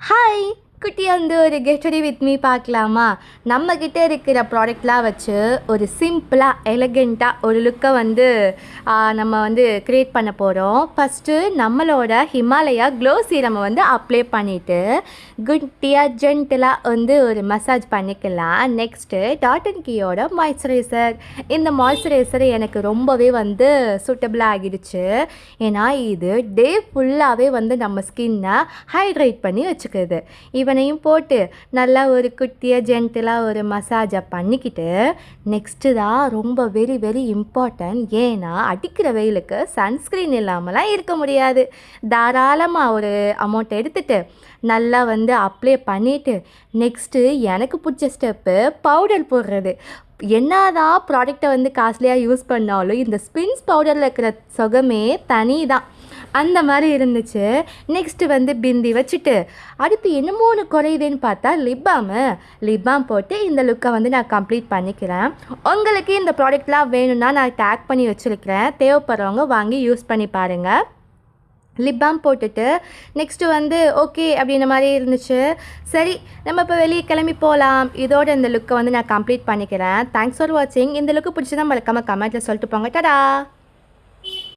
Hi குட்டியாக வந்து ஒரு கெட் ரெடி வித் மீ பார்க்கலாமா? நம்மக்கிட்ட இருக்கிற ப்ராடக்ட்லாம் வச்சு ஒரு சிம்பிளாக எலகெண்ட்டாக ஒரு லுக்கை வந்து நம்ம வந்து க்ரியேட் பண்ண போகிறோம். ஃபஸ்ட்டு நம்மளோட ஹிமாலயா க்ளோ சீரமை வந்து அப்ளை பண்ணிவிட்டு குட்டியாக ஜென்டிலாக வந்து ஒரு மசாஜ் பண்ணிக்கலாம். நெக்ஸ்ட்டு டாட் அண்ட் கீயோட மாய்ஸ்சரைசர். இந்த மாய்ஸ்சரைசர் எனக்கு ரொம்பவே வந்து சூட்டபிளாக ஆகிடுச்சு. ஏன்னா இது டே ஃபுல்லாகவே வந்து நம்ம ஸ்கின்னை ஹைட்ரேட் பண்ணி வச்சுக்குது. இவனையும் போட்டு நல்லா ஒரு குட்டியாக ஜென்டிலாக ஒரு மசாஜை பண்ணிக்கிட்டு நெக்ஸ்ட்டு தான் ரொம்ப வெரி வெரி இம்பார்ட்டன்ட். ஏன்னா அடிக்கிற வெயிலுக்கு சன்ஸ்க்ரீன் இல்லாமலாம் இருக்க முடியாது. தாராளமாக ஒரு அமௌண்ட் எடுத்துகிட்டு நல்லா வந்து அப்ளை பண்ணிவிட்டு நெக்ஸ்ட்டு எனக்கு பிடிச்ச ஸ்டெப்பு பவுடர் போடுறது. என்னதான் ப்ராடக்டை வந்து காஸ்ட்லியாக யூஸ் பண்ணாலும் இந்த ஸ்பின்ஸ் பவுடரில் இருக்கிற சுகமே தனி தான். அந்த மாதிரி இருந்துச்சு. நெக்ஸ்ட்டு வந்து பிந்தி வச்சுட்டு அடுத்து என்னமோ ஒன்று குறையுதுன்னு பார்த்தா லிப்பாம் போட்டு இந்த லுக்கை வந்து நான் கம்ப்ளீட் பண்ணிக்கிறேன். உங்களுக்கு இந்த ப்ராடக்ட்லாம் வேணும்னா நான் டேக் பண்ணி வச்சுருக்கிறேன். தேவைப்படுறவங்க வாங்கி யூஸ் பண்ணி பாருங்கள். லிப்பாம் போட்டுட்டு நெக்ஸ்ட்டு வந்து ஓகே அப்படின்ற மாதிரி இருந்துச்சு. சரி, நம்ம இப்போ வெளியே கிளம்பி போகலாம். இதோட இந்த லுக்கை வந்து நான் கம்ப்ளீட் பண்ணிக்கிறேன். தேங்க்ஸ் ஃபார் வாட்சிங். இந்த லுக்கு பிடிச்சதான் மறக்காமல் கமெண்ட்டில் சொல்லிட்டு போங்க. டடா.